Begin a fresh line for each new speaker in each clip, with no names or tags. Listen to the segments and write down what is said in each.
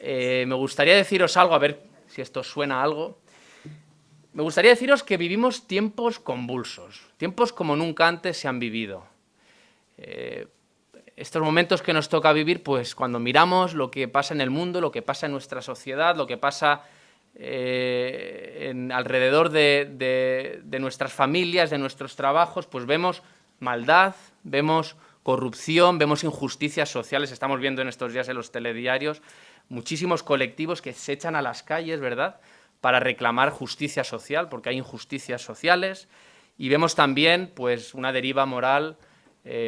Me gustaría deciros algo, a ver si esto suena a algo. Me gustaría deciros que vivimos tiempos convulsos, tiempos como nunca antes se han vivido. Estos momentos que nos toca vivir, pues cuando miramos lo que pasa en el mundo, lo que pasa en nuestra sociedad, lo que pasa alrededor de nuestras familias, de nuestros trabajos, pues vemos maldad, vemos corrupción, vemos injusticias sociales. Estamos viendo en estos días en los telediarios muchísimos colectivos que se echan a las calles, ¿verdad?, para reclamar justicia social, porque hay injusticias sociales. Y vemos también, pues, una deriva moral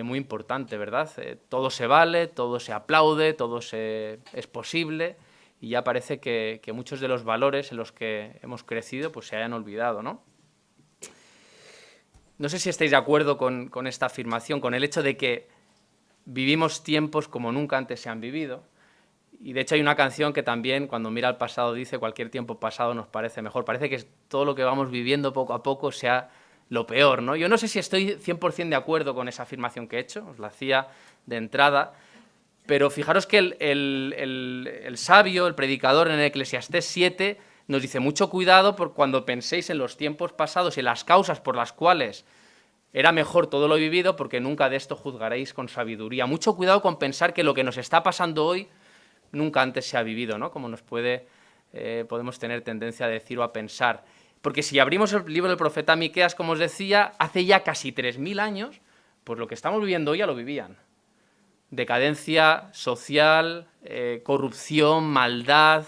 muy importante, ¿verdad? Todo se vale, todo se aplaude, todo es posible, y ya parece que muchos de los valores en los que hemos crecido pues se hayan olvidado, ¿no? No sé si estáis de acuerdo con esta afirmación, con el hecho de que vivimos tiempos como nunca antes se han vivido. Y de hecho hay una canción que también, cuando mira al pasado, dice: cualquier tiempo pasado nos parece mejor. Parece que todo lo que vamos viviendo poco a poco sea lo peor, ¿no? Yo no sé si estoy 100% de acuerdo con esa afirmación que he hecho, os la hacía de entrada, pero fijaros que el sabio, el predicador en Eclesiastés 7, nos dice: mucho cuidado por cuando penséis en los tiempos pasados y en las causas por las cuales era mejor todo lo vivido, porque nunca de esto juzgaréis con sabiduría. Mucho cuidado con pensar que lo que nos está pasando hoy nunca antes se ha vivido, ¿no? Como podemos tener tendencia a decir o a pensar. Porque si abrimos el libro del profeta Miqueas, como os decía, hace ya casi 3000 años, pues lo que estamos viviendo hoy ya lo vivían. Decadencia social, corrupción, maldad,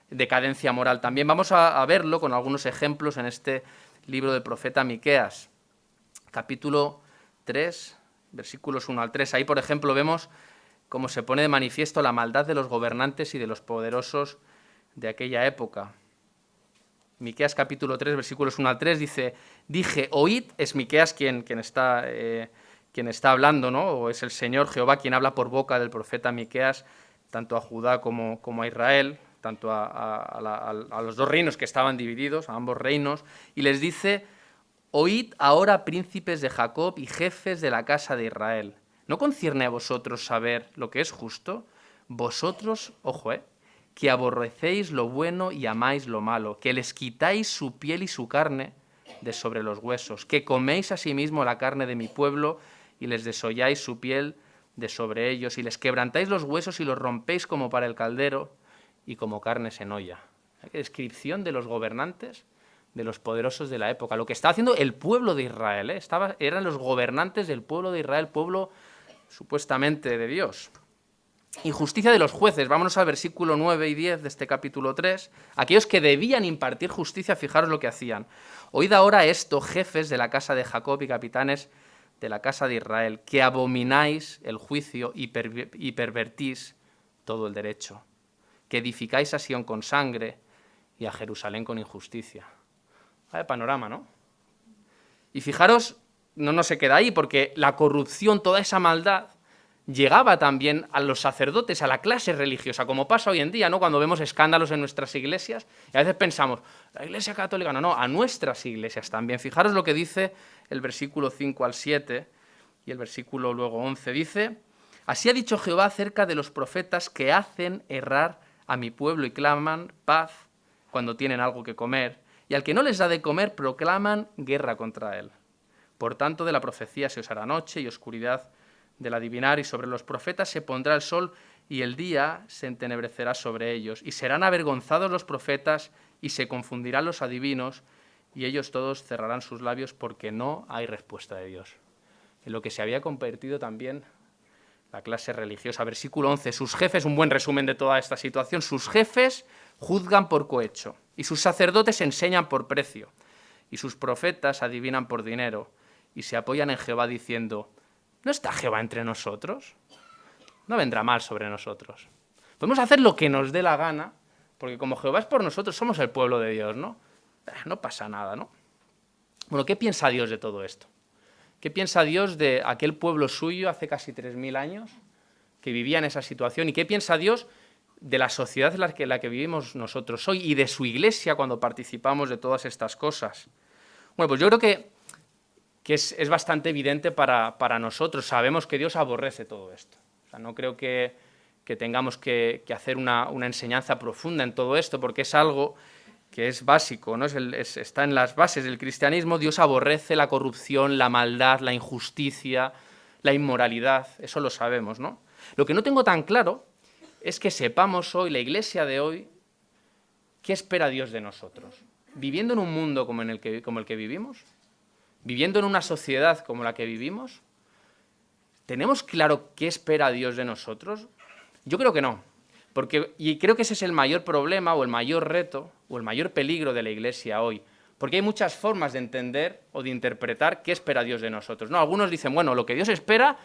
decadencia moral también. Vamos a verlo con algunos ejemplos en este libro del profeta Miqueas, capítulo 3, versículos 1 al 3. Ahí, por ejemplo, vemos cómo se pone de manifiesto la maldad de los gobernantes y de los poderosos de aquella época. Miqueas capítulo 3, versículos 1 al 3 dice: dije, oíd, es Miqueas quien está hablando, ¿no? O es el Señor Jehová quien habla por boca del profeta Miqueas, tanto a Judá como a Israel, tanto a los dos reinos que estaban divididos, a ambos reinos, y les dice: oíd ahora, príncipes de Jacob y jefes de la casa de Israel. ¿No concierne a vosotros saber lo que es justo? Vosotros, ojo, que aborrecéis lo bueno y amáis lo malo, que les quitáis su piel y su carne de sobre los huesos, que coméis asimismo la carne de mi pueblo y les desolláis su piel de sobre ellos, y les quebrantáis los huesos y los rompéis como para el caldero y como carnes en olla. ¿Qué descripción de los gobernantes, de los poderosos de la época? Lo que estaba haciendo el pueblo de Israel, eran los gobernantes del pueblo de Israel, pueblo supuestamente de Dios. Injusticia de los jueces. Vámonos al versículo 9 y 10 de este capítulo 3. Aquellos que debían impartir justicia, fijaros lo que hacían. Oíd ahora esto, jefes de la casa de Jacob y capitanes de la casa de Israel, que abomináis el juicio y pervertís todo el derecho, que edificáis a Sión con sangre y a Jerusalén con injusticia. Vaya panorama, ¿no? Y fijaros, no se queda ahí, porque la corrupción, toda esa maldad, llegaba también a los sacerdotes, a la clase religiosa, como pasa hoy en día, ¿no? Cuando vemos escándalos en nuestras iglesias, y a veces pensamos, la Iglesia Católica, no, a nuestras iglesias también. Fijaros lo que dice el versículo 5 al 7 y el versículo luego 11. Dice: así ha dicho Jehová acerca de los profetas que hacen errar a mi pueblo y claman paz cuando tienen algo que comer, y al que no les da de comer proclaman guerra contra él. Por tanto, de la profecía se os hará noche y oscuridad del adivinar, y sobre los profetas se pondrá el sol y el día se entenebrecerá sobre ellos, y serán avergonzados los profetas y se confundirán los adivinos, y ellos todos cerrarán sus labios porque no hay respuesta de Dios. En lo que se había convertido también la clase religiosa. Versículo 11, sus jefes, un buen resumen de toda esta situación, sus jefes juzgan por cohecho, y sus sacerdotes enseñan por precio, y sus profetas adivinan por dinero, y se apoyan en Jehová diciendo: ¿no está Jehová entre nosotros? No vendrá mal sobre nosotros. Podemos hacer lo que nos dé la gana, porque como Jehová es por nosotros, somos el pueblo de Dios, ¿no? No pasa nada, ¿no? Bueno, ¿qué piensa Dios de todo esto? ¿Qué piensa Dios de aquel pueblo suyo hace casi 3000 años que vivía en esa situación? ¿Y qué piensa Dios de la sociedad en la que vivimos nosotros hoy y de su iglesia cuando participamos de todas estas cosas? Bueno, pues yo creo que es bastante evidente para nosotros. Sabemos que Dios aborrece todo esto. O sea, no creo que que tengamos que hacer una enseñanza profunda en todo esto, porque es algo que es básico, ¿no? Está en las bases del cristianismo. Dios aborrece la corrupción, la maldad, la injusticia, la inmoralidad, eso lo sabemos, ¿no? Lo que no tengo tan claro es que sepamos hoy, la Iglesia de hoy, qué espera Dios de nosotros. Viviendo en un mundo como el que vivimos, viviendo en una sociedad como la que vivimos, ¿tenemos claro qué espera Dios de nosotros? Yo creo que no, y creo que ese es el mayor problema o el mayor reto o el mayor peligro de la Iglesia hoy, porque hay muchas formas de entender o de interpretar qué espera Dios de nosotros, ¿no? Algunos dicen, bueno, lo que Dios espera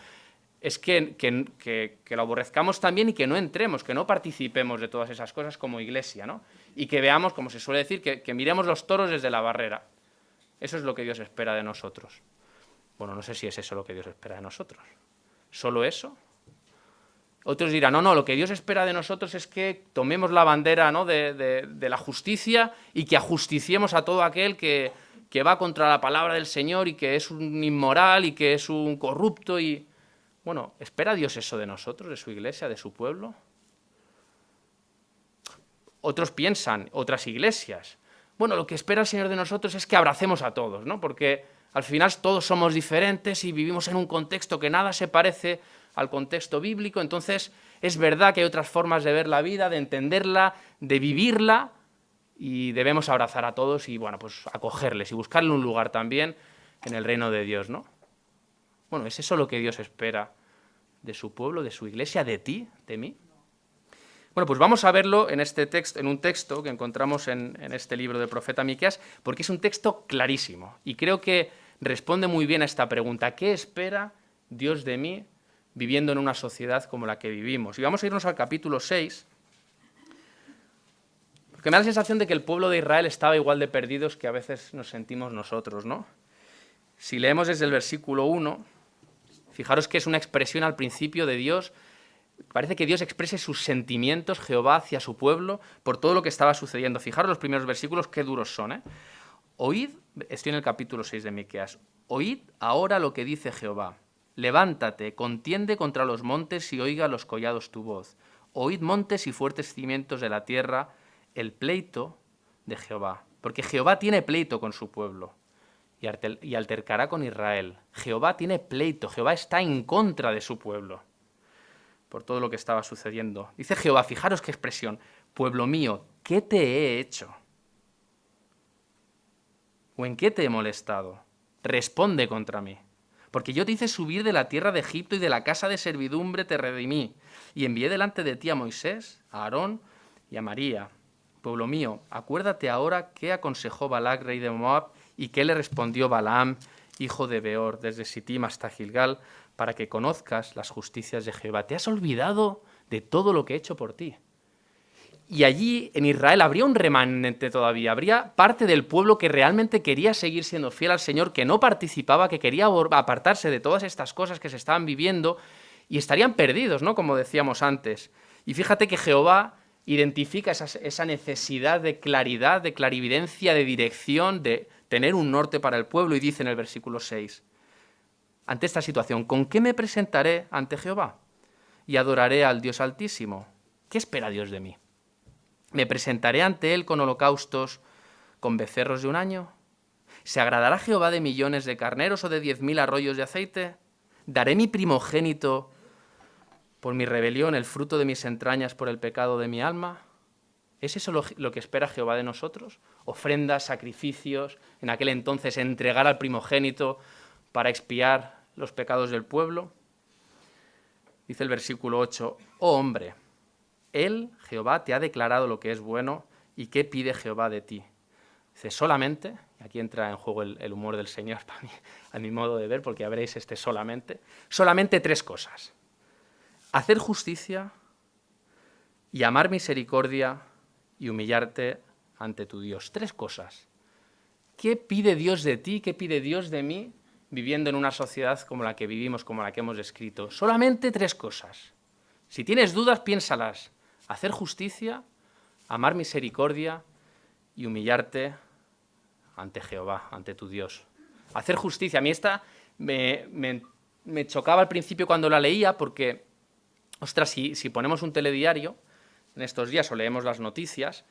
es que lo aborrezcamos también y que no entremos, que no participemos de todas esas cosas como Iglesia, ¿no? Y que veamos, como se suele decir, que miremos los toros desde la barrera. Eso es lo que Dios espera de nosotros. Bueno, no sé si es eso lo que Dios espera de nosotros. ¿Solo eso? Otros dirán, no, lo que Dios espera de nosotros es que tomemos la bandera, ¿no?, de la justicia y que ajusticiemos a todo aquel que va contra la palabra del Señor y que es un inmoral y que es un corrupto. Y bueno, ¿espera Dios eso de nosotros, de su Iglesia, de su pueblo? Otros piensan, otras iglesias, bueno, lo que espera el Señor de nosotros es que abracemos a todos, ¿no? Porque al final todos somos diferentes y vivimos en un contexto que nada se parece al contexto bíblico. Entonces es verdad que hay otras formas de ver la vida, de entenderla, de vivirla, y debemos abrazar a todos y, bueno, pues acogerles y buscarle un lugar también en el reino de Dios, ¿no? Bueno, ¿es eso lo que Dios espera de su pueblo, de su Iglesia, de ti, de mí? Bueno, pues vamos a verlo en este texto, en un texto que encontramos en este libro del profeta Miqueas, porque es un texto clarísimo y creo que responde muy bien a esta pregunta: ¿qué espera Dios de mí viviendo en una sociedad como la que vivimos? Y vamos a irnos al capítulo 6, porque me da la sensación de que el pueblo de Israel estaba igual de perdidos que a veces nos sentimos nosotros, ¿no? Si leemos desde el versículo 1, fijaros que es una expresión al principio de Dios. Parece que Dios exprese sus sentimientos, Jehová, hacia su pueblo, por todo lo que estaba sucediendo. Fijaros los primeros versículos, qué duros son, ¿eh? Oíd, estoy en el capítulo 6 de Miqueas, oíd ahora lo que dice Jehová. Levántate, contiende contra los montes y oiga los collados tu voz. Oíd montes y fuertes cimientos de la tierra, el pleito de Jehová. Porque Jehová tiene pleito con su pueblo y altercará con Israel. Jehová tiene pleito, Jehová está en contra de su pueblo por todo lo que estaba sucediendo. Dice Jehová, fijaros qué expresión: pueblo mío, ¿qué te he hecho? ¿O en qué te he molestado? Responde contra mí. Porque yo te hice subir de la tierra de Egipto y de la casa de servidumbre te redimí. Y envié delante de ti a Moisés, a Aarón y a María. Pueblo mío, acuérdate ahora qué aconsejó Balac, rey de Moab, y qué le respondió Balaam, hijo de Beor, desde Sittim hasta Gilgal, para que conozcas las justicias de Jehová. Te has olvidado de todo lo que he hecho por ti. Y allí, en Israel, habría un remanente todavía, habría parte del pueblo que realmente quería seguir siendo fiel al Señor, que no participaba, que quería apartarse de todas estas cosas que se estaban viviendo, y estarían perdidos, ¿no?, como decíamos antes. Y fíjate que Jehová identifica esa necesidad de claridad, de clarividencia, de dirección, de tener un norte para el pueblo, y dice en el versículo 6, ante esta situación, ¿con qué me presentaré ante Jehová? Y adoraré al Dios Altísimo. ¿Qué espera Dios de mí? ¿Me presentaré ante Él con holocaustos, con becerros de un año? ¿Se agradará Jehová de millones de carneros o de 10.000 arroyos de aceite? ¿Daré mi primogénito por mi rebelión, el fruto de mis entrañas por el pecado de mi alma? ¿Es eso lo que espera Jehová de nosotros? Ofrendas, sacrificios, en aquel entonces entregar al primogénito para expiar los pecados del pueblo. Dice el versículo 8, oh hombre, Él, Jehová, te ha declarado lo que es bueno, ¿y qué pide Jehová de ti? Dice, solamente, y aquí entra en juego el humor del Señor, para mí, a mi modo de ver, porque ya veréis solamente 3 cosas: hacer justicia, y amar misericordia, y humillarte ante tu Dios. 3 cosas. ¿Qué pide Dios de ti? ¿Qué pide Dios de mí viviendo en una sociedad como la que vivimos, como la que hemos descrito? Solamente 3 cosas. Si tienes dudas, piénsalas. Hacer justicia, amar misericordia y humillarte ante Jehová, ante tu Dios. Hacer justicia. A mí esta me chocaba al principio cuando la leía, porque ostras, si ponemos un telediario en estos días o leemos las noticias,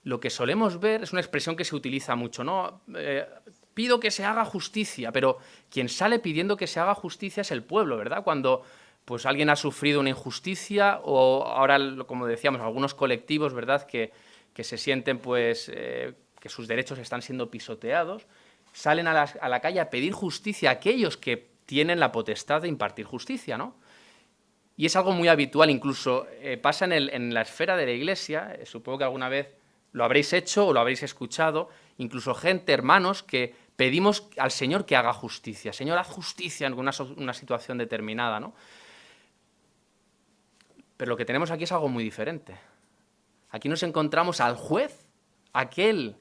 lo que solemos ver es una expresión que se utiliza mucho, ¿no? Pido que se haga justicia, pero quien sale pidiendo que se haga justicia es el pueblo, ¿verdad? Cuando pues alguien ha sufrido una injusticia o ahora, como decíamos, algunos colectivos, ¿verdad?, que se sienten pues que sus derechos están siendo pisoteados, salen a la calle a pedir justicia a aquellos que tienen la potestad de impartir justicia, ¿no? Y es algo muy habitual, incluso pasa en la esfera de la Iglesia, supongo que alguna vez lo habréis hecho o lo habréis escuchado, incluso gente, hermanos, que pedimos al Señor que haga justicia. Señor, haz justicia en una situación determinada, ¿no? Pero lo que tenemos aquí es algo muy diferente. Aquí nos encontramos al juez, aquel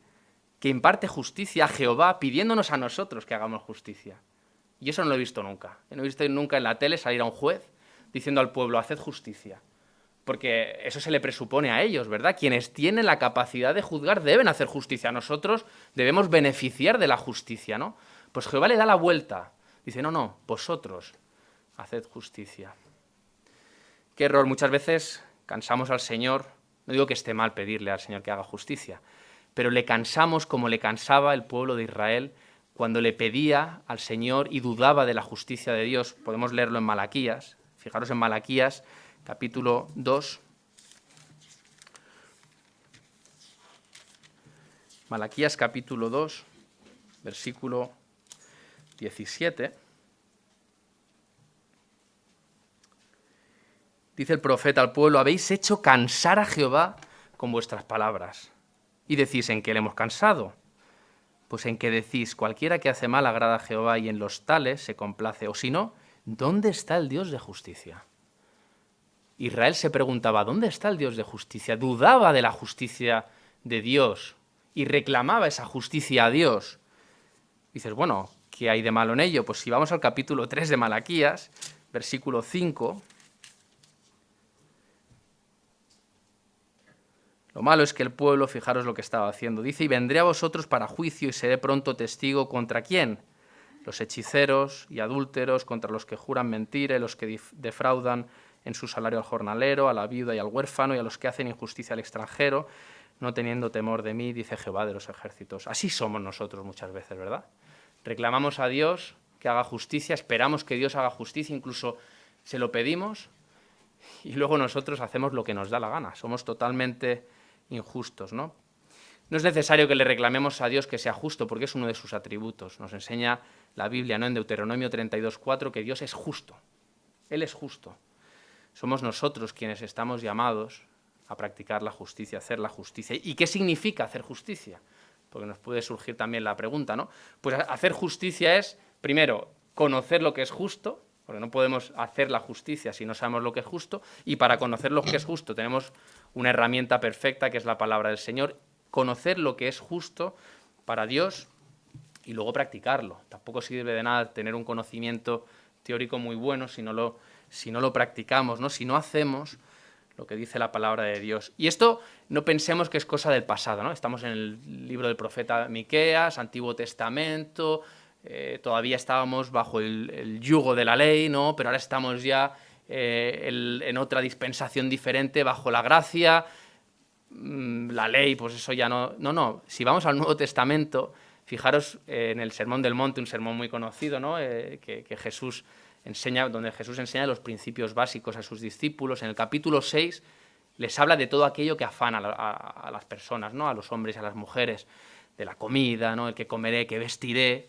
que imparte justicia, a Jehová, pidiéndonos a nosotros que hagamos justicia. Y eso no lo he visto nunca. No he visto nunca en la tele salir a un juez diciendo al pueblo, haced justicia. Porque eso se le presupone a ellos, ¿verdad? Quienes tienen la capacidad de juzgar deben hacer justicia. Nosotros debemos beneficiar de la justicia, ¿no? Pues Jehová le da la vuelta. Dice, no, vosotros haced justicia. Qué error. Muchas veces cansamos al Señor, no digo que esté mal pedirle al Señor que haga justicia, pero le cansamos como le cansaba el pueblo de Israel cuando le pedía al Señor y dudaba de la justicia de Dios. Podemos leerlo en Malaquías. Fijaros en Malaquías, capítulo 2. Malaquías, capítulo 2, versículo 17. Dice el profeta al pueblo, habéis hecho cansar a Jehová con vuestras palabras. Y decís, ¿en qué le hemos cansado? Pues en que decís, cualquiera que hace mal agrada a Jehová y en los tales se complace. O si no, ¿dónde está el Dios de justicia? Israel se preguntaba, ¿dónde está el Dios de justicia? Dudaba de la justicia de Dios y reclamaba esa justicia a Dios. Dices, bueno, ¿qué hay de malo en ello? Pues si vamos al capítulo 3 de Malaquías, versículo 5, lo malo es que el pueblo, fijaros lo que estaba haciendo, dice, y vendré a vosotros para juicio y seré pronto testigo ¿contra quién? Los hechiceros y adúlteros, contra los que juran mentira y los que defraudan en su salario al jornalero, a la viuda y al huérfano y a los que hacen injusticia al extranjero, no teniendo temor de mí, dice Jehová de los ejércitos. Así somos nosotros muchas veces, ¿verdad? Reclamamos a Dios que haga justicia, esperamos que Dios haga justicia, incluso se lo pedimos y luego nosotros hacemos lo que nos da la gana. Somos totalmente injustos, ¿no? No es necesario que le reclamemos a Dios que sea justo, porque es uno de sus atributos. Nos enseña la Biblia, ¿no?, en Deuteronomio 32:4, que Dios es justo. Él es justo. Somos nosotros quienes estamos llamados a practicar la justicia, a hacer la justicia. ¿Y qué significa hacer justicia? Porque nos puede surgir también la pregunta, ¿no? Pues hacer justicia es, primero, conocer lo que es justo, porque no podemos hacer la justicia si no sabemos lo que es justo, y para conocer lo que es justo tenemos una herramienta perfecta que es la palabra del Señor, conocer lo que es justo para Dios y luego practicarlo. Tampoco sirve de nada tener un conocimiento teórico muy bueno si no lo practicamos, ¿no? Si no hacemos lo que dice la palabra de Dios. Y esto no pensemos que es cosa del pasado, ¿no? Estamos en el libro del profeta Miqueas, Antiguo Testamento, todavía estábamos bajo el yugo de la ley, ¿no? Pero ahora estamos ya en otra dispensación diferente, bajo la gracia. La ley, pues eso ya no... No, si vamos al Nuevo Testamento, fijaros en el Sermón del Monte, un sermón muy conocido, ¿no? Que Jesús enseña, donde Jesús enseña los principios básicos a sus discípulos. En el capítulo 6 les habla de todo aquello que afana a las personas, ¿no? A los hombres y a las mujeres, de la comida, ¿no? El que comeré, que vestiré.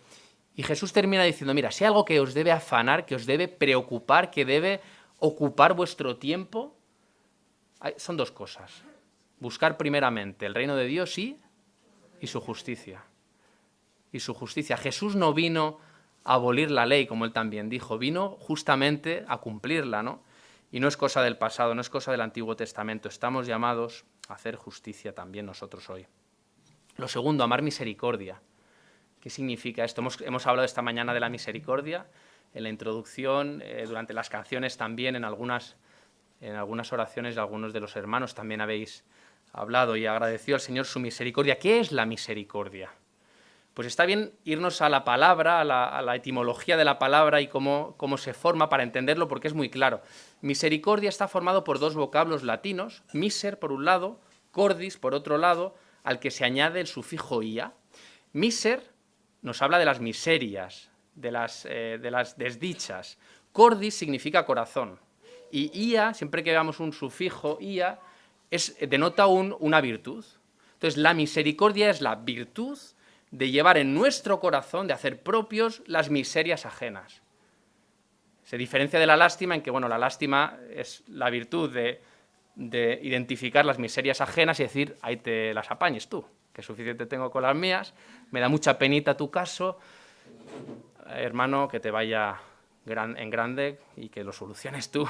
Y Jesús termina diciendo, mira, si hay algo que os debe afanar, que os debe preocupar, que debe ocupar vuestro tiempo, son dos cosas. Buscar primeramente el reino de Dios y su justicia. Y su justicia. Jesús no vino a abolir la ley, como él también dijo, vino justamente a cumplirla, ¿no? Y no es cosa del pasado, no es cosa del Antiguo Testamento. Estamos llamados a hacer justicia también nosotros hoy. Lo segundo, amar misericordia. ¿Qué significa esto? Hemos hablado esta mañana de la misericordia, en la introducción, durante las canciones también, en algunas oraciones de algunos de los hermanos también habéis hablado y agradecido al Señor su misericordia. ¿Qué es la misericordia? Pues está bien irnos a la palabra, a la etimología de la palabra y cómo se forma para entenderlo, porque es muy claro. Misericordia está formado por dos vocablos latinos, miser por un lado, cordis por otro lado, al que se añade el sufijo ia. Miser nos habla de las miserias, de las desdichas. Cordis significa corazón. Y ia, siempre que veamos un sufijo ia, denota una virtud. Entonces, la misericordia es la virtud de llevar en nuestro corazón, de hacer propios las miserias ajenas. Se diferencia de la lástima en que, bueno, la lástima es la virtud de identificar las miserias ajenas y decir, ahí te las apañes tú, que suficiente tengo con las mías, me da mucha penita tu caso, hermano, que te vaya en grande y que lo soluciones tú,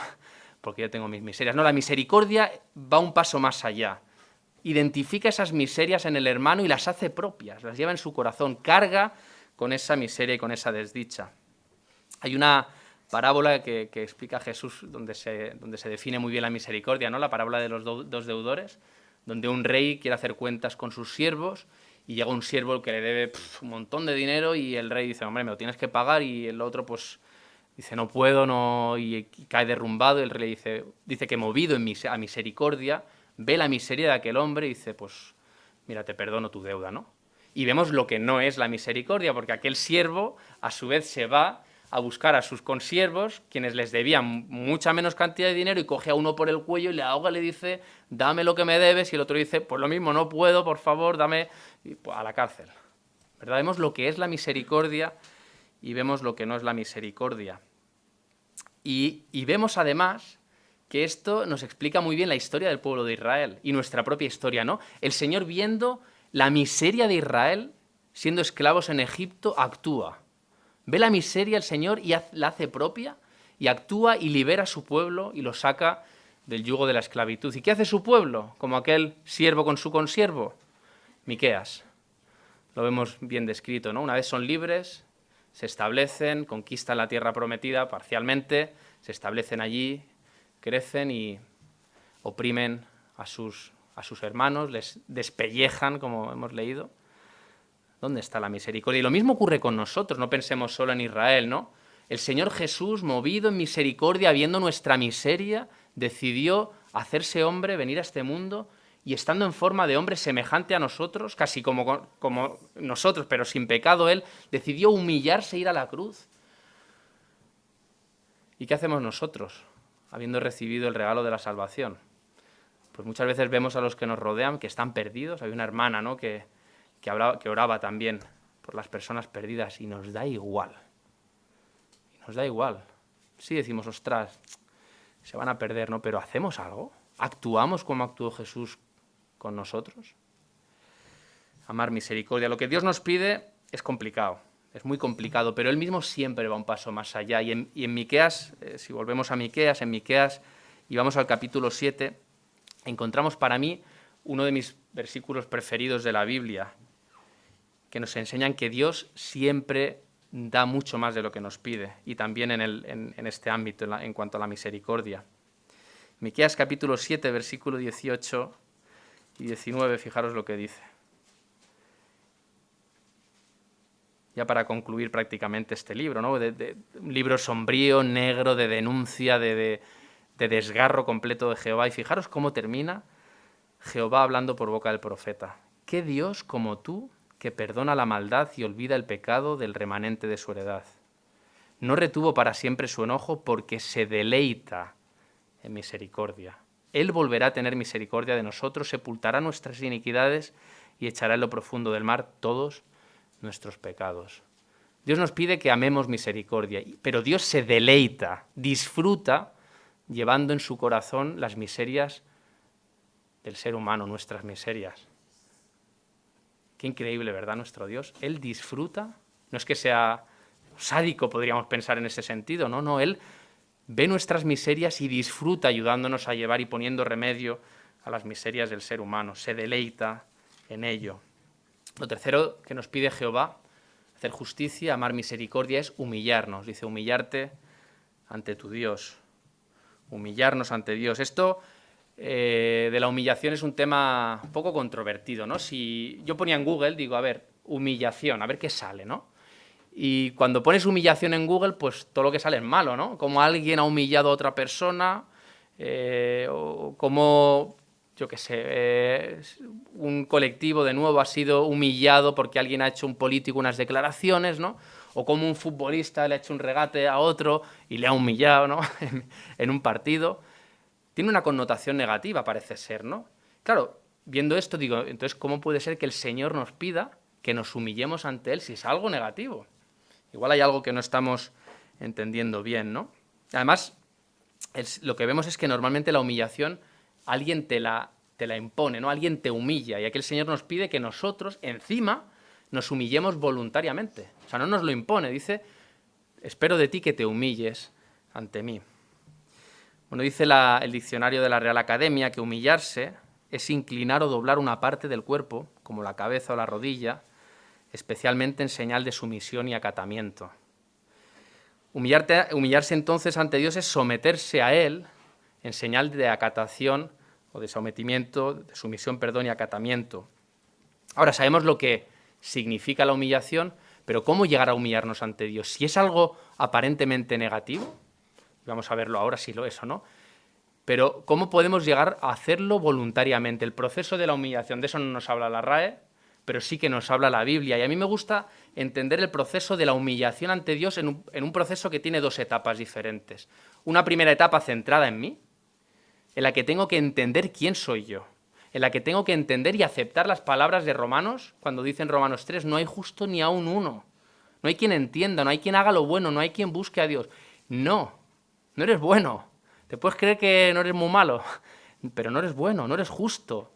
porque yo tengo mis miserias. No, la misericordia va un paso más allá. Identifica esas miserias en el hermano y las hace propias, las lleva en su corazón, carga con esa miseria y con esa desdicha. Hay una parábola que explica Jesús donde se define muy bien la misericordia, ¿no? La parábola de los dos deudores, donde un rey quiere hacer cuentas con sus siervos y llega un siervo que le debe un montón de dinero y el rey dice, hombre, me lo tienes que pagar, y el otro pues dice, no puedo, no, y cae derrumbado, y el rey dice que movido a misericordia, ve la miseria de aquel hombre y dice, pues mira, te perdono tu deuda, ¿no? Y vemos lo que no es la misericordia, porque aquel siervo a su vez se va a buscar a sus consiervos, quienes les debían mucha menos cantidad de dinero, y coge a uno por el cuello y le ahoga, le dice, dame lo que me debes, y el otro dice, pues lo mismo, no puedo, por favor, dame, y, pues, a la cárcel. ¿Verdad? Vemos lo que es la misericordia y vemos lo que no es la misericordia. Y vemos además que esto nos explica muy bien la historia del pueblo de Israel y nuestra propia historia, ¿no? El Señor, viendo la miseria de Israel, siendo esclavos en Egipto, actúa. Ve la miseria el Señor y la hace propia, y actúa y libera a su pueblo y lo saca del yugo de la esclavitud. ¿Y qué hace su pueblo? Como aquel siervo con su consiervo. Miqueas. Lo vemos bien descrito, ¿no? Una vez son libres, se establecen, conquistan la tierra prometida parcialmente, se establecen allí, crecen y oprimen a sus hermanos, les despellejan, como hemos leído. ¿Dónde está la misericordia? Y lo mismo ocurre con nosotros, no pensemos solo en Israel, ¿no? El Señor Jesús, movido en misericordia, viendo nuestra miseria, decidió hacerse hombre, venir a este mundo, y estando en forma de hombre semejante a nosotros, casi como nosotros, pero sin pecado él, decidió humillarse e ir a la cruz. ¿Y qué hacemos nosotros, habiendo recibido el regalo de la salvación? Pues muchas veces vemos a los que nos rodean que están perdidos. Hay una hermana, ¿no?, que oraba también por las personas perdidas, y nos da igual. Y nos da igual. Sí decimos, ostras, se van a perder, ¿no? Pero ¿hacemos algo? ¿Actuamos como actuó Jesús con nosotros? Amar misericordia. Lo que Dios nos pide es complicado, es muy complicado, pero Él mismo siempre va un paso más allá. Y en Miqueas, si volvemos a Miqueas, en Miqueas, y vamos al capítulo 7, encontramos para mí uno de mis versículos preferidos de la Biblia, que nos enseñan que Dios siempre da mucho más de lo que nos pide, y también en este ámbito, en cuanto a la misericordia. Miqueas capítulo 7, versículo 18 y 19, fijaros lo que dice. Ya para concluir prácticamente este libro, ¿no? Un libro sombrío, negro, de denuncia, de desgarro completo de Jehová. Y fijaros cómo termina Jehová hablando por boca del profeta. ¿Qué Dios como tú, que perdona la maldad y olvida el pecado del remanente de su heredad? No retuvo para siempre su enojo, porque se deleita en misericordia. Él volverá a tener misericordia de nosotros, sepultará nuestras iniquidades y echará en lo profundo del mar todos nuestros pecados. Dios nos pide que amemos misericordia, pero Dios se deleita, disfruta, llevando en su corazón las miserias del ser humano, nuestras miserias. Qué increíble, ¿verdad?, nuestro Dios. Él disfruta, no es que sea sádico, podríamos pensar en ese sentido, no, Él ve nuestras miserias y disfruta ayudándonos a llevar y poniendo remedio a las miserias del ser humano, se deleita en ello. Lo tercero que nos pide Jehová, hacer justicia, amar misericordia, es humillarnos. Dice, humillarte ante tu Dios, humillarnos ante Dios. Esto de la humillación es un tema un poco controvertido, ¿no? Si yo ponía en Google, digo, a ver, humillación, a ver qué sale, ¿no? Y cuando pones humillación en Google, pues todo lo que sale es malo, ¿no? Como alguien ha humillado a otra persona, o como, yo qué sé, un colectivo de nuevo ha sido humillado porque alguien ha hecho un político unas declaraciones, ¿no? O como un futbolista le ha hecho un regate a otro y le ha humillado, ¿no? en un partido. Tiene una connotación negativa, parece ser, ¿no? Claro, viendo esto digo, entonces, ¿cómo puede ser que el Señor nos pida que nos humillemos ante Él si es algo negativo? Igual hay algo que no estamos entendiendo bien, ¿no? Además, lo que vemos es que normalmente la humillación alguien te la impone, ¿no? Alguien te humilla, y aquí el Señor nos pide que nosotros, encima, nos humillemos voluntariamente. O sea, no nos lo impone, dice, espero de ti que te humilles ante mí. Bueno, dice el diccionario de la Real Academia que humillarse es inclinar o doblar una parte del cuerpo, como la cabeza o la rodilla, especialmente en señal de sumisión y acatamiento. Humillarse entonces ante Dios es someterse a Él en señal de acatación o de sometimiento, de sumisión, perdón, y acatamiento. Ahora, sabemos lo que significa la humillación, pero ¿cómo llegar a humillarnos ante Dios? Si es algo aparentemente negativo, vamos a verlo ahora si lo es o no, pero ¿cómo podemos llegar a hacerlo voluntariamente? El proceso de la humillación, de eso no nos habla la RAE, pero sí que nos habla la Biblia. Y a mí me gusta entender el proceso de la humillación ante Dios en un proceso que tiene dos etapas diferentes. Una primera etapa centrada en mí, en la que tengo que entender quién soy yo, en la que tengo que entender y aceptar las palabras de Romanos, cuando dice en Romanos 3, no hay justo ni aun uno, no hay quien entienda, no hay quien haga lo bueno, no hay quien busque a Dios. No eres bueno, te puedes creer que no eres muy malo, pero no eres bueno, no eres justo.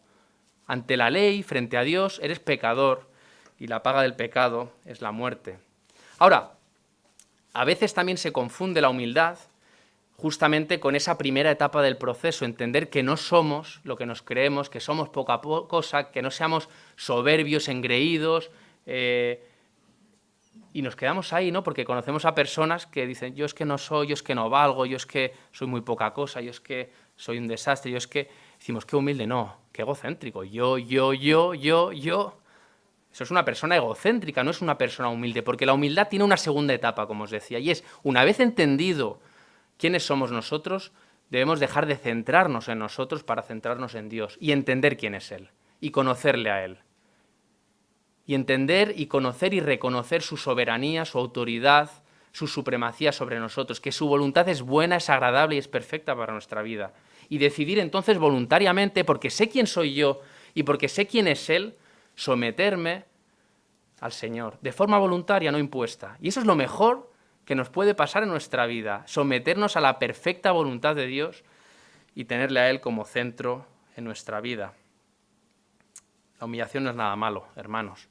Ante la ley, frente a Dios, eres pecador y la paga del pecado es la muerte. Ahora, a veces también se confunde la humildad justamente con esa primera etapa del proceso, entender que no somos lo que nos creemos, que somos poca cosa, que no seamos soberbios, engreídos, y nos quedamos ahí, ¿no? Porque conocemos a personas que dicen, yo es que no soy, yo es que no valgo, yo es que soy muy poca cosa, yo es que soy un desastre, yo es que... Decimos, qué humilde, no, qué egocéntrico, yo. Eso es una persona egocéntrica, no es una persona humilde, porque la humildad tiene una segunda etapa, como os decía, y es, una vez entendido quiénes somos nosotros, debemos dejar de centrarnos en nosotros para centrarnos en Dios y entender quién es Él y conocerle a Él. Y entender y conocer y reconocer su soberanía, su autoridad, su supremacía sobre nosotros, que su voluntad es buena, es agradable y es perfecta para nuestra vida. Y decidir entonces voluntariamente, porque sé quién soy yo y porque sé quién es Él, someterme al Señor, de forma voluntaria, no impuesta. Y eso es lo mejor que nos puede pasar en nuestra vida, someternos a la perfecta voluntad de Dios y tenerle a Él como centro en nuestra vida. La humillación no es nada malo, hermanos.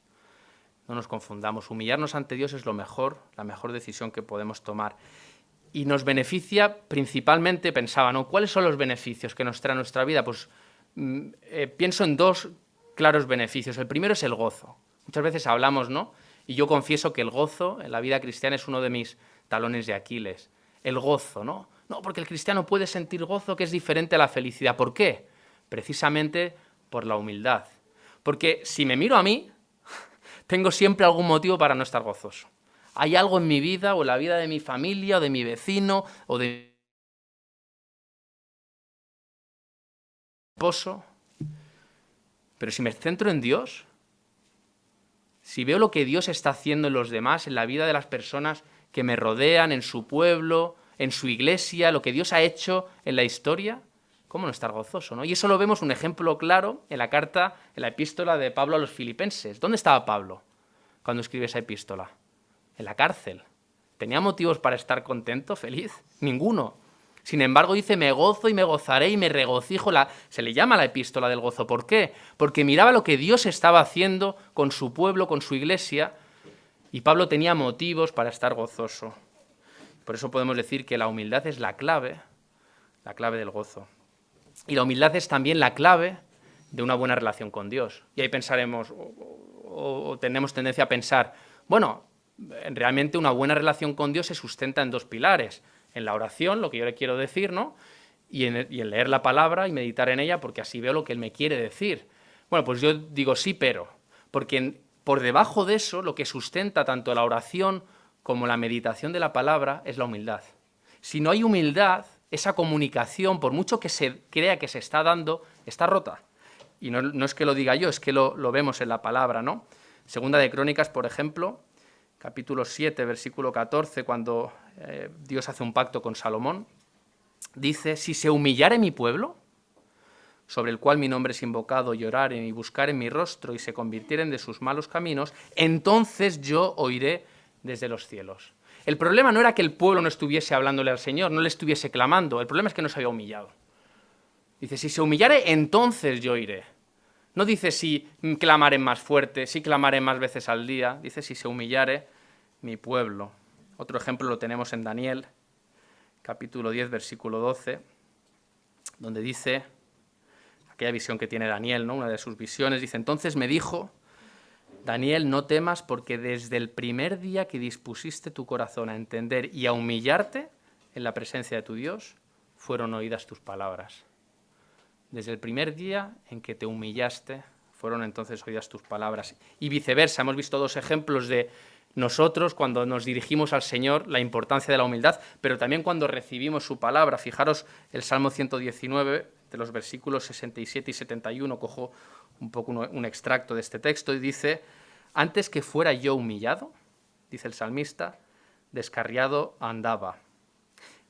No nos confundamos. Humillarnos ante Dios es lo mejor, la mejor decisión que podemos tomar. Y nos beneficia principalmente, pensaba, ¿no? ¿Cuáles son los beneficios que nos trae nuestra vida? Pues pienso en dos claros beneficios. El primero es el gozo. Muchas veces hablamos, ¿no? Y yo confieso que el gozo en la vida cristiana es uno de mis talones de Aquiles. El gozo, ¿no? No, porque el cristiano puede sentir gozo que es diferente a la felicidad. ¿Por qué? Precisamente por la humildad. Porque si me miro a mí, tengo siempre algún motivo para no estar gozoso. Hay algo en mi vida, o en la vida de mi familia, o de mi vecino, o de mi esposo. Pero si me centro en Dios, si veo lo que Dios está haciendo en los demás, en la vida de las personas que me rodean, en su pueblo, en su iglesia, lo que Dios ha hecho en la historia, ¿cómo no estar gozoso, no? Y eso lo vemos un ejemplo claro en la carta, en la epístola de Pablo a los Filipenses. ¿Dónde estaba Pablo cuando escribe esa epístola? En la cárcel. ¿Tenía motivos para estar contento, feliz? Ninguno. Sin embargo, dice, me gozo y me gozaré y me regocijo. Se le llama la epístola del gozo. ¿Por qué? Porque miraba lo que Dios estaba haciendo con su pueblo, con su iglesia, y Pablo tenía motivos para estar gozoso. Por eso podemos decir que la humildad es la clave del gozo. Y la humildad es también la clave de una buena relación con Dios. Y ahí pensaremos, o tenemos tendencia a pensar, bueno, realmente una buena relación con Dios se sustenta en dos pilares. En la oración, lo que yo le quiero decir, ¿no? Y en leer la palabra y meditar en ella, porque así veo lo que Él me quiere decir. Bueno, pues yo digo sí, pero, porque por debajo de eso, lo que sustenta tanto la oración como la meditación de la palabra es la humildad. Si no hay humildad, esa comunicación, por mucho que se crea que se está dando, está rota. Y no es que lo diga yo, es que lo vemos en la palabra, ¿no? Segunda de Crónicas, por ejemplo, capítulo 7, versículo 14, cuando Dios hace un pacto con Salomón, dice: si se humillare mi pueblo, sobre el cual mi nombre es invocado, lloraren y buscaren mi rostro y se convirtieren de sus malos caminos, entonces yo oiré desde los cielos. El problema no era que el pueblo no estuviese hablándole al Señor, no le estuviese clamando, el problema es que no se había humillado. Dice: si se humillare, entonces yo iré. No dice si clamaré más fuerte, si clamaré más veces al día, dice si se humillare mi pueblo. Otro ejemplo lo tenemos en Daniel, capítulo 10, versículo 12, donde dice, aquella visión que tiene Daniel, ¿no? Una de sus visiones, dice: entonces me dijo, Daniel, no temas, porque desde el primer día que dispusiste tu corazón a entender y a humillarte en la presencia de tu Dios, fueron oídas tus palabras. Desde el primer día en que te humillaste, fueron entonces oídas tus palabras. Y viceversa, hemos visto dos ejemplos de nosotros cuando nos dirigimos al Señor, la importancia de la humildad, pero también cuando recibimos su palabra. Fijaros el Salmo 119, de los versículos 67 y 71, cojo un poco un extracto de este texto y dice: antes que fuera yo humillado, dice el salmista, descarriado andaba,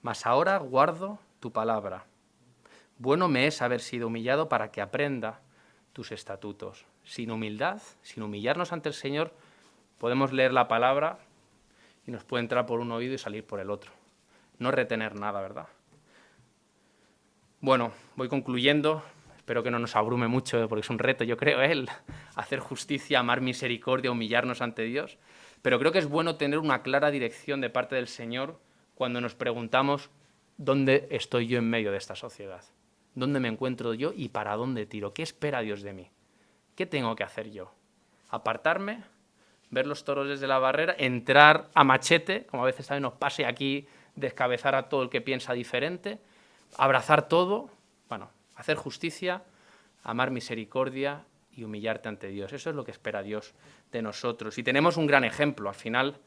mas ahora guardo tu palabra. Bueno me es haber sido humillado para que aprenda tus estatutos. Sin humildad, sin humillarnos ante el Señor, podemos leer la palabra y nos puede entrar por un oído y salir por el otro. No retener nada, ¿verdad? Bueno, voy concluyendo. Espero que no nos abrume mucho, porque es un reto, yo creo, el hacer justicia, amar misericordia, humillarnos ante Dios. Pero creo que es bueno tener una clara dirección de parte del Señor cuando nos preguntamos: ¿dónde estoy yo en medio de esta sociedad? ¿Dónde me encuentro yo y para dónde tiro? ¿Qué espera Dios de mí? ¿Qué tengo que hacer yo? ¿Apartarme? ¿Ver los toros desde la barrera? ¿Entrar a machete, como a veces también nos pase aquí, descabezar a todo el que piensa diferente? ¿Abrazar todo? Bueno, hacer justicia, amar misericordia y humillarte ante Dios. Eso es lo que espera Dios de nosotros. Y tenemos un gran ejemplo. Al final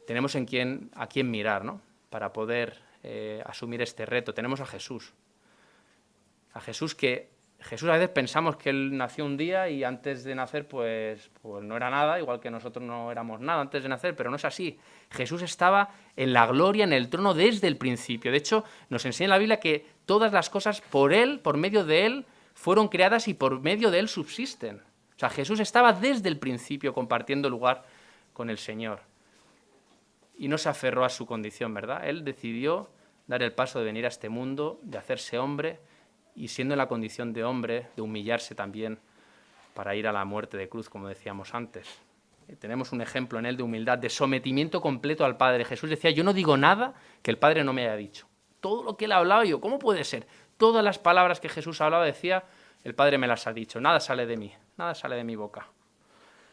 tenemos a quién mirar, ¿no? Para poder asumir este reto. Tenemos a Jesús. A Jesús a veces pensamos que Él nació un día y antes de nacer pues no era nada, igual que nosotros no éramos nada antes de nacer, pero no es así. Jesús estaba en la gloria, en el trono desde el principio. De hecho, nos enseña la Biblia que todas las cosas por Él, por medio de Él, fueron creadas y por medio de Él subsisten. O sea, Jesús estaba desde el principio compartiendo lugar con el Señor. Y no se aferró a su condición, ¿verdad? Él decidió dar el paso de venir a este mundo, de hacerse hombre, y siendo en la condición de hombre, de humillarse también para ir a la muerte de cruz, como decíamos antes. Tenemos un ejemplo en él de humildad, de sometimiento completo al Padre. Jesús decía: yo no digo nada que el Padre no me haya dicho. Todo lo que él hablaba, yo, ¿cómo puede ser? Todas las palabras que Jesús hablaba, decía: el Padre me las ha dicho, nada sale de mí, nada sale de mi boca.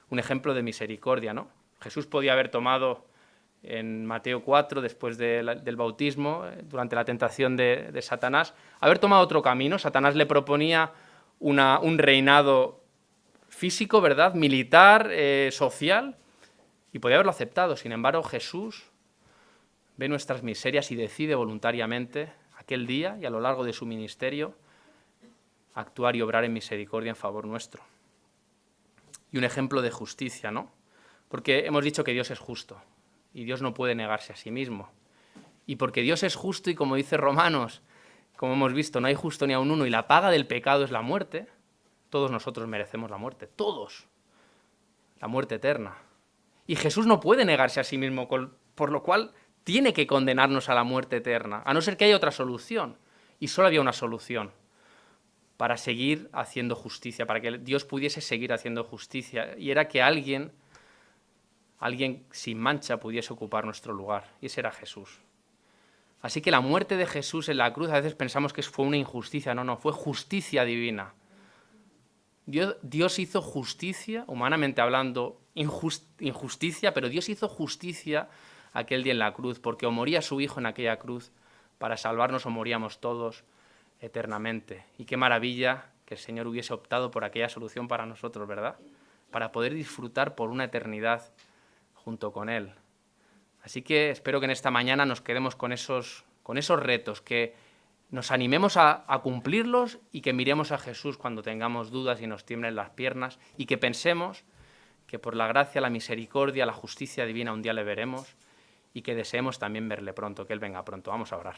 Un ejemplo de misericordia, ¿no? Jesús podía haber tomado en Mateo 4, después del bautismo, durante la tentación de Satanás, haber tomado otro camino. Satanás le proponía un reinado físico, ¿verdad?, militar, social, y podía haberlo aceptado. Sin embargo, Jesús ve nuestras miserias y decide voluntariamente, aquel día y a lo largo de su ministerio, actuar y obrar en misericordia en favor nuestro. Y un ejemplo de justicia, ¿no? Porque hemos dicho que Dios es justo. Y Dios no puede negarse a sí mismo. Y porque Dios es justo y, como dice Romanos, como hemos visto, no hay justo ni aun uno y la paga del pecado es la muerte, todos nosotros merecemos la muerte, todos, la muerte eterna. Y Jesús no puede negarse a sí mismo, por lo cual tiene que condenarnos a la muerte eterna, a no ser que haya otra solución. Y solo había una solución: para seguir haciendo justicia, para que Dios pudiese seguir haciendo justicia, y era que alguien sin mancha pudiese ocupar nuestro lugar, y ese era Jesús. Así que la muerte de Jesús en la cruz, a veces pensamos que fue una injusticia, no, fue justicia divina. Dios hizo justicia, humanamente hablando, injusticia, pero Dios hizo justicia aquel día en la cruz, porque o moría su Hijo en aquella cruz para salvarnos o moríamos todos eternamente. Y qué maravilla que el Señor hubiese optado por aquella solución para nosotros, ¿verdad? para poder disfrutar por una eternidad junto con Él. Así que espero que en esta mañana nos quedemos con esos retos, que nos animemos a cumplirlos y que miremos a Jesús cuando tengamos dudas y nos tiemblen las piernas y que pensemos que por la gracia, la misericordia, la justicia divina un día le veremos y que deseemos también verle pronto, que Él venga pronto. Vamos a orar.